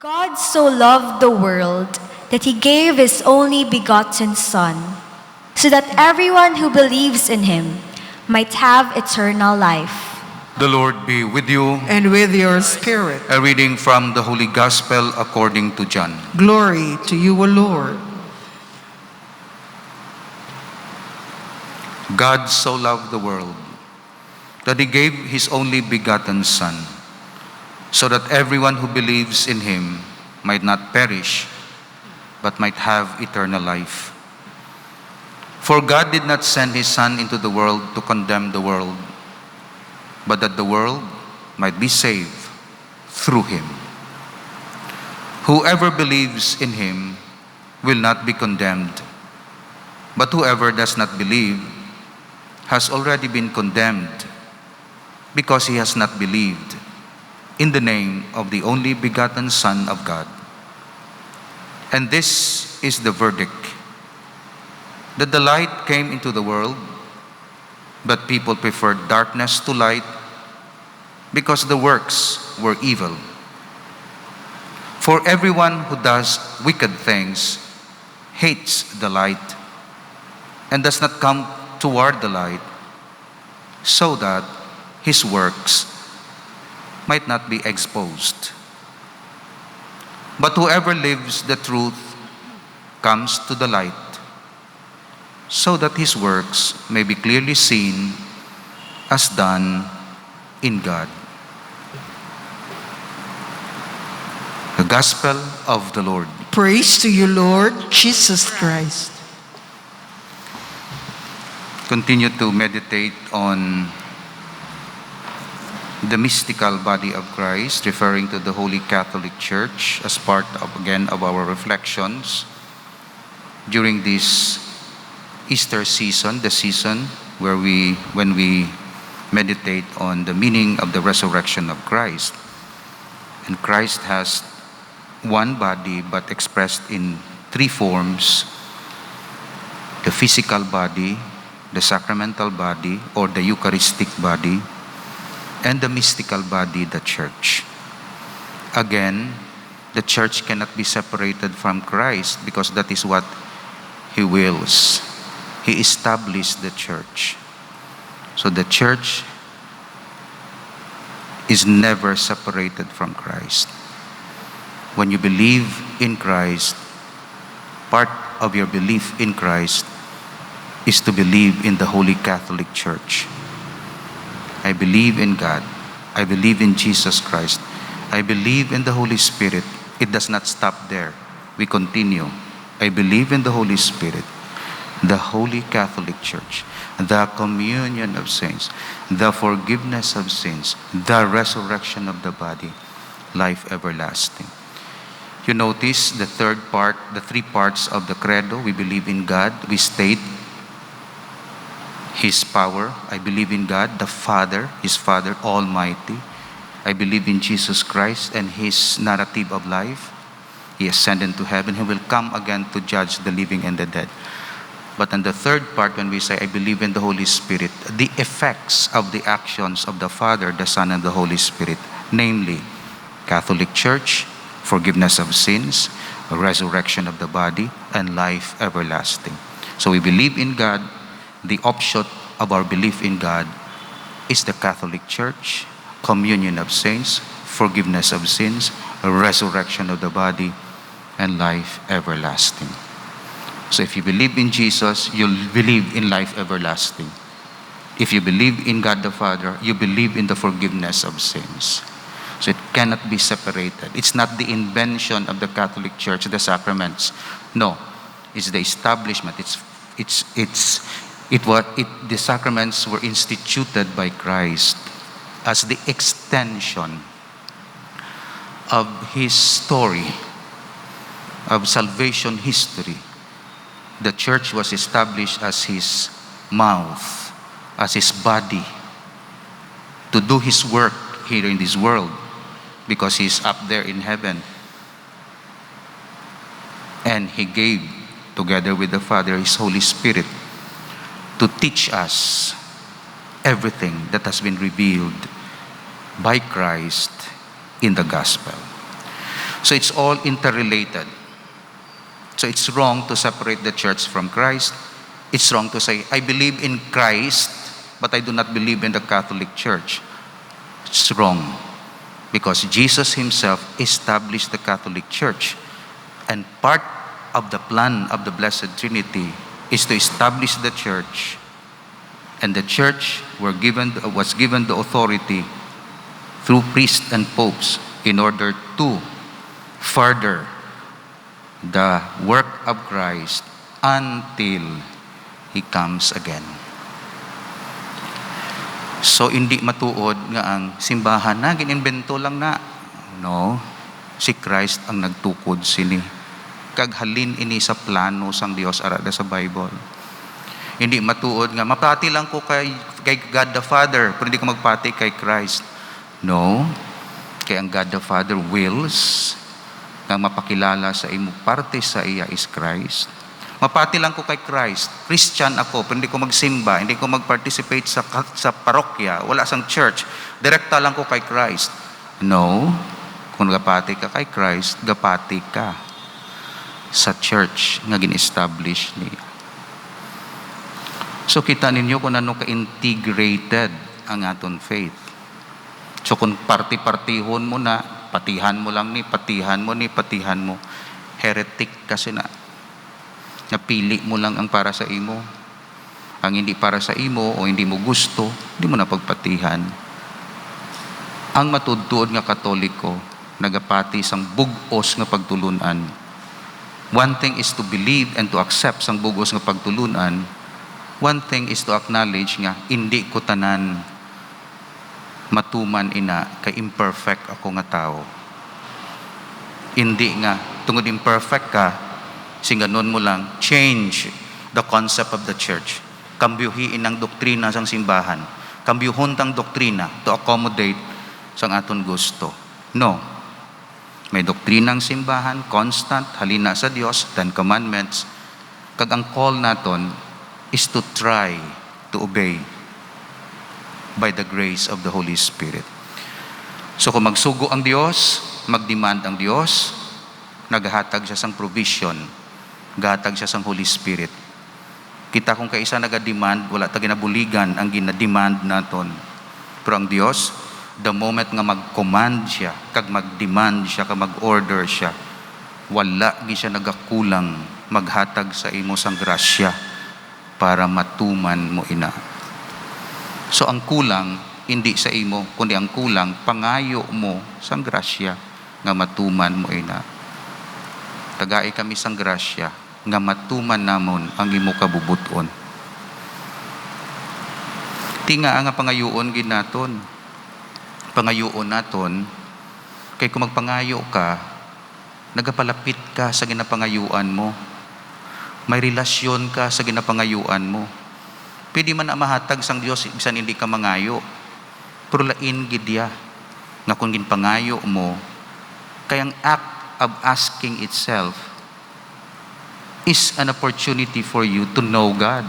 God so loved the world that he gave his only begotten Son, so that everyone who believes in him might have eternal life. The Lord be with you. And with your spirit. A reading from the Holy Gospel according to John. Glory to you, O Lord. God so loved the world that he gave his only begotten Son, so that everyone who believes in him might not perish, but might have eternal life. For God did not send his Son into the world to condemn the world, but that the world might be saved through him. Whoever believes in him will not be condemned, but whoever does not believe has already been condemned, because he has not believed in the name of the only begotten Son of God. And this is the verdict, that the light came into the world, but people preferred darkness to light because the works were evil. For everyone who does wicked things hates the light and does not come toward the light, so that his works might not be exposed. But whoever lives the truth comes to the light, so that his works may be clearly seen as done in God. The Gospel of the Lord. Praise to you, Lord Jesus Christ. Continue to meditate on the mystical body of Christ, referring to the Holy Catholic Church as part of, again, of our reflections during this Easter season, the season when we meditate on the meaning of the resurrection of Christ. And Christ has one body but expressed in three forms: the physical body, the sacramental body or the Eucharistic body, and the mystical body, the church. Again, the church cannot be separated from Christ because that is what he wills. He established the church. So the church is never separated from Christ. When you believe in Christ, part of your belief in Christ is to believe in the Holy Catholic Church. I believe in God. I believe in Jesus Christ. I believe in the Holy Spirit. It does not stop there. We continue. I believe in the Holy Spirit, the Holy Catholic Church, the communion of saints, the forgiveness of sins, the resurrection of the body, life everlasting. You notice the third part, the three parts of the credo. We believe in God. We state his power. I believe in God, the Father, his Father Almighty. I believe in Jesus Christ and his narrative of life. He ascended to heaven. He will come again to judge the living and the dead. But in the third part, when we say, I believe in the Holy Spirit, the effects of the actions of the Father, the Son, and the Holy Spirit, namely, Catholic Church, forgiveness of sins, resurrection of the body, and life everlasting. So we believe in God. The offshoot of our belief in God is the Catholic Church, communion of saints, forgiveness of sins, resurrection of the body, and life everlasting. So if you believe in Jesus, you'll believe in life everlasting. If you believe in God the Father, you believe in the forgiveness of sins. So it cannot be separated. It's not the invention of the Catholic Church, the sacraments. No, it's the establishment. The sacraments were instituted by Christ as the extension of his story of salvation history. The church was established as his mouth, as his body, to do his work here in this world, because he's up there in heaven. And he gave, together with the Father, his Holy Spirit to teach us everything that has been revealed by Christ in the gospel. So it's all interrelated. So it's wrong to separate the church from Christ. It's wrong to say, I believe in Christ, but I do not believe in the Catholic Church. It's wrong. Because Jesus himself established the Catholic Church. And part of the plan of the Blessed Trinity is to establish the church. And the church was given the authority through priests and popes in order to further the work of Christ until He comes again. So, hindi matuod nga ang simbahan na, ginimbento lang na. No, si Christ ang nagtukod sini. Kaghalin ini sa plano sang Dios arada sa Bible. Hindi matuod nga, mapati lang ko kay God the Father, pero hindi ko magpati kay Christ. No, kay ang God the Father wills nga mapakilala sa imo parte sa iya is Christ. Mapati lang ko kay Christ. Christian ako, pero hindi ko magsimba, hindi ko mag-participate sa parokya, wala sang church. Direkta lang ko kay Christ. No, kung gapati ka kay Christ, gapati ka sa church nga gin-establish niya. So kita ninyo kung ano ka-integrated ang aton faith. So kung parti-partihon mo na, patihan mo lang ni, patihan mo, heretic kasi na. Napili mo lang ang para sa imo. Ang hindi para sa imo o hindi mo gusto, hindi mo na pagpatihan. Ang matudtuod nga Katoliko, nagapati sang bugos nga pagtulunan. One thing is to believe and to accept sang bugos nga pagtulunan. One thing is to acknowledge nga, hindi ko tanan matuman ina, kay imperfect ako nga tao. Hindi nga, tungod imperfect ka, singanon mo lang, change the concept of the church. Kambyuhiin ang doktrina sang simbahan. Kambyuhon tang doktrina to accommodate sang aton gusto. No. May doktrinang simbahan, constant, halina sa Dios, 10 commandments. Kag ang call naton is to try to obey by the grace of the Holy Spirit. So kung magsugo ang Diyos, magdemand ang Diyos, naghatag siya sang provision, gahatag siya sang Holy Spirit. Kita kung kaisa naga-demand, wala ta ginabuligan ang gina-demand naton. Pero ang Diyos, the moment nga mag-command siya, kag mag-demand siya, kag mag-order siya, wala gi siya nagakulang maghatag sa imo sang grasya para matuman mo ina. So ang kulang, hindi sa imo, kundi ang kulang, pangayo mo sang grasya nga matuman mo ina. Tagai kami sang grasya nga matuman namon ang imo kabubuton. Tinga nga pangayoon gid naton. Pangayoon naton kay kung magpangayo ka, nagapalapit ka sa ginapangayuan mo. May relasyon ka sa ginapangayuan mo. Pwede man na mahatag sang Dios bisan hindi ka mangayo. Pero lain gid ya nga kung ginpangayo mo, kay ang act of asking itself is an opportunity for you to know God,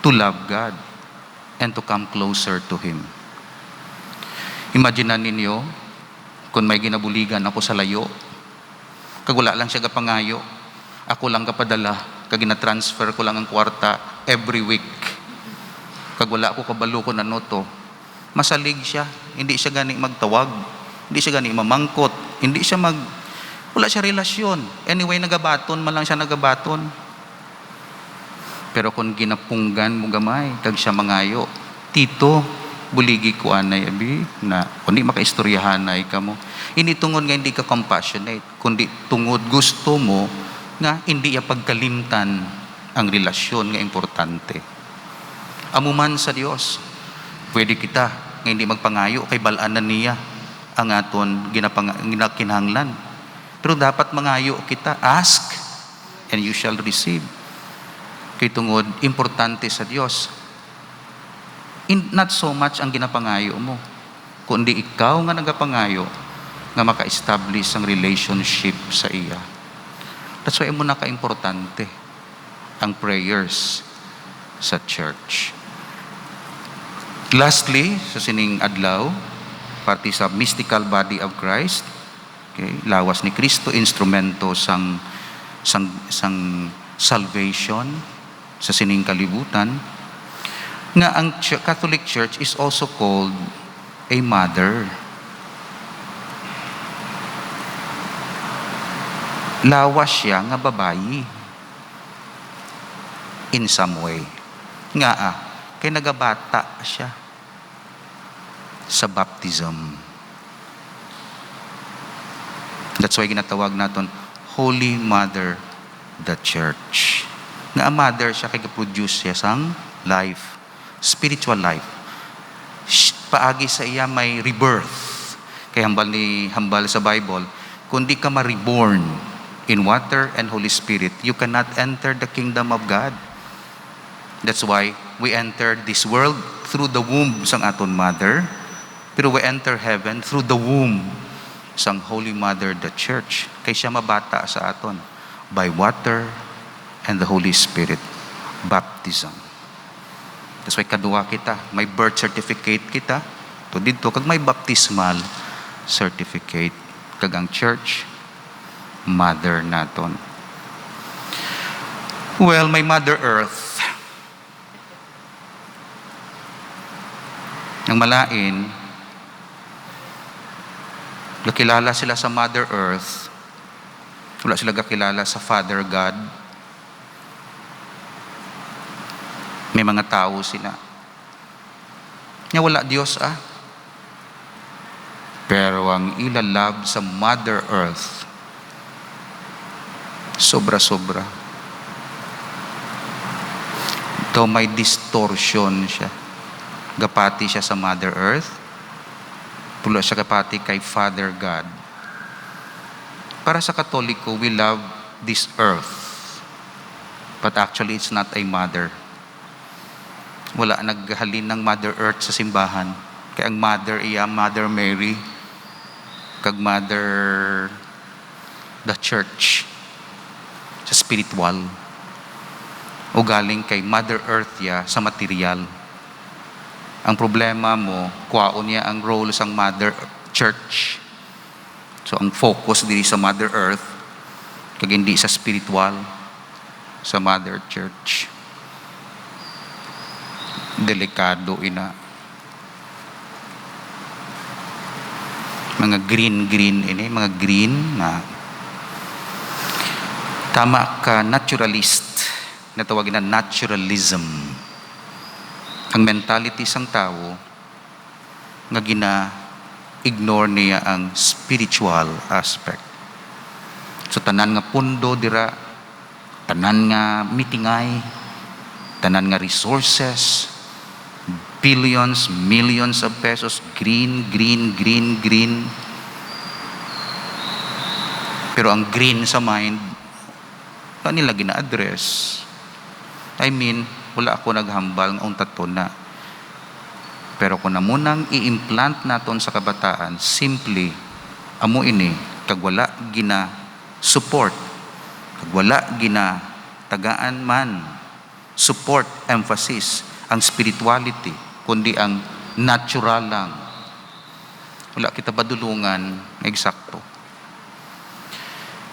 to love God, and to come closer to Him. Imagine ninyo, kung may ginabuligan ako sa layo, kag wala lang siya kapangayo, ako lang kapadala, kag gina-transfer ko lang ang kwarta every week, kag wala ako kabalo ko na noto, masalig siya, hindi siya gani magtawag, hindi siya gani mamangkot, hindi siya wala siya relasyon. Anyway, nagabaton, malang siya nagabaton. Pero kung ginapunggan mo gamay, kag siya mangayo, tito, buligi ko anay, abi, na kundi makaistoryahanay ka mo. Hindi tungod nga hindi ka compassionate, kundi tungod gusto mo nga hindi pagkalimtan ang relasyon nga importante. Amuman sa Dios, pwede kita nga hindi magpangayo, kay balanan niya ang aton ginakinahanglan. Pero dapat mangayo kita, ask and you shall receive. Kay tungod, importante sa Dios. Not so much ang ginapangayo mo, kundi ikaw nga nagapangayo nga maka-establish ang relationship sa iya. That's why mo na ka-importante ang prayers sa church. Lastly, sa sining adlaw, parte sa mystical body of Christ, Okay? Lawas ni Kristo, instrumento sang salvation sa sining kalibutan. Nga ang Catholic Church is also called a mother. Lawas siya nga babayi in some way. Nga kay nagabata siya sa baptism. That's why ginatawag naton Holy Mother the Church. Nga ang mother siya kay produce siya sang life, spiritual life. Paagi sa iya may rebirth. Kay hambal sa Bible, kung di ka ma-reborn in water and Holy Spirit, you cannot enter the kingdom of God. That's why we enter this world through the womb sang aton mother, pero we enter heaven through the womb sang Holy Mother the Church. Kay siya mabata sa aton by water and the Holy Spirit, baptism. That's why kadua kita, may birth certificate kita, to dito kag may baptismal certificate, kag ang church mother naton. Well, may Mother Earth. Ang malain, nakilala sila sa Mother Earth, wala sila kakilala sa Father God. May mga tao sila. Nga wala Diyos Pero ang ilalab sa Mother Earth, sobra-sobra. Ito may distortion siya. Gapati siya sa Mother Earth. Pula siya gapati kay Father God. Para sa Katoliko, we love this earth. But actually, it's not a mother. Wala naghalin ng Mother Earth sa simbahan. Kaya ang mother iya Mother Mary, kag Mother the Church sa spiritual. O galing kay Mother Earth ya sa material. Ang problema mo, kuwaon niya ang role sang Mother Church. So ang focus diri sa Mother Earth, kag hindi sa spiritual, sa Mother Church. Delikado ina. Mga green ini, mga green na tama ka naturalist, na tawagin na naturalism. Ang mentality sang tao nga ignore niya ang spiritual aspect. So tanan nga pundo dira, tanan nga mitingay, tanan nga resources, billions, millions of pesos, green. Pero ang green sa mind, wala nila gina-address. I mean, wala ako naghambal ng taton na. Pero kung namunang i-implant naton sa kabataan, simply, amo ini, kag wala gina support, kag wala gina tagaan man, support, emphasis, ang spirituality, kundi ang natural lang. Wala kita badulungan, eksakto.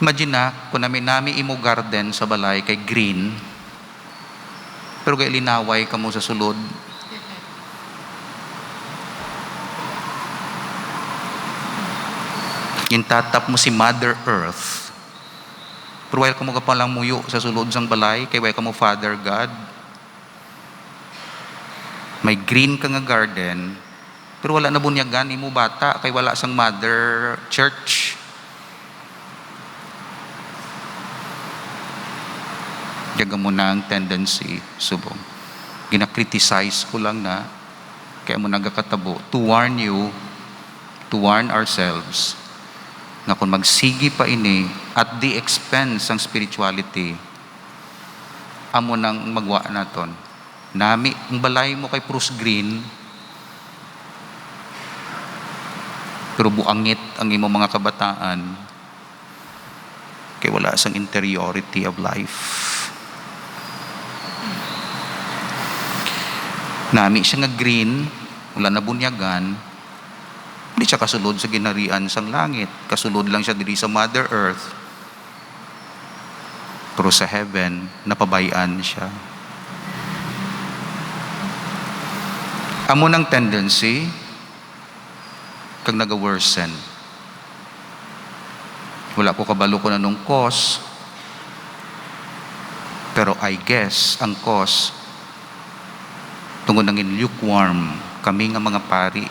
Imagine na, kung nami imo garden sa balay kay green, pero kay linaway ka mo sa sulod. Intatap mo si Mother Earth. Pero wala ka mo kapalang muyo sa sulod sang balay, kay wala ka mo Father God. May green ka nga garden, pero wala na bunyagan imo bata, kay wala sang Mother Church. Yaga mo na ang tendency, subong. Gina-criticize ko lang na, kaya mo nagakatabo, to warn you, to warn ourselves, na kung magsigi pa ini, at the expense ng spirituality, amo nang magwa naton. Nami, ang balay mo kay Bruce Green, pero buangit ang imo mga kabataan, kay wala sang interiority of life. Nami siya nga green, wala na bunyagan, Hindi siya kasulod sa ginharian sang langit. Kasulod lang siya diri sa Mother Earth. Pero sa heaven, napabayaan siya. Amo ng tendency, kag naga-worsen. Wala ko kabalo ko na nung cause, pero I guess, ang cause, tungod nangin lukewarm, kami nga mga pari,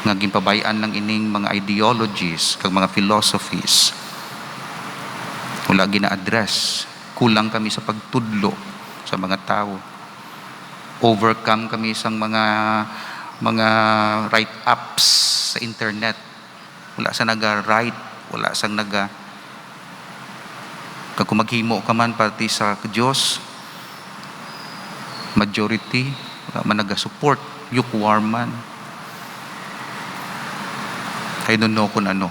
nga ginpabayaan ng ining mga ideologies, kag mga philosophies, wala gina-address. Kulang kami sa pagtudlo sa mga tao. Overcome kami sa mga write-ups sa internet. Wala sa naga-write, wala sa kag kung maghimo ka man pati sa Diyos, majority, wala man naga-support, lukewarm man. I don't know kung ano.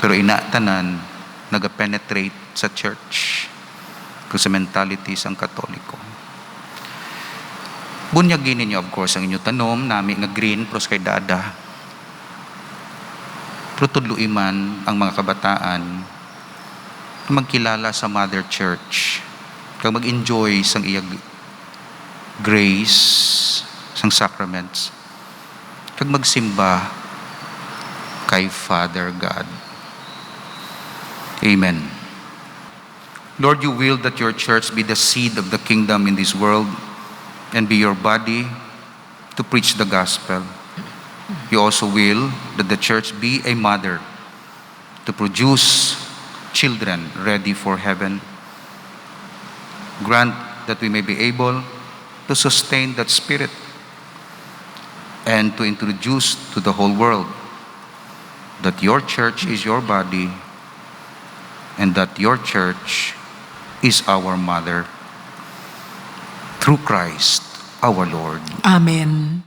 Pero inatanan, nag-penetrate sa church, kung sa mentalities ang Katoliko. Bunyagin ninyo, of course, ang inyo tanom, nami nga green, pros kay dada. Pero tudluin man ang mga kabataan na magkilala sa Mother Church, kag mag-enjoy sang iyag grace, sang sacraments, kag magsimba kay Father God. Amen. Lord, you will that your church be the seed of the kingdom in this world and be your body to preach the gospel. You also will that the church be a mother to produce children ready for heaven. Grant that we may be able to sustain that spirit and to introduce to the whole world that your church is your body and that your church is our mother, through Christ our Lord. Amen.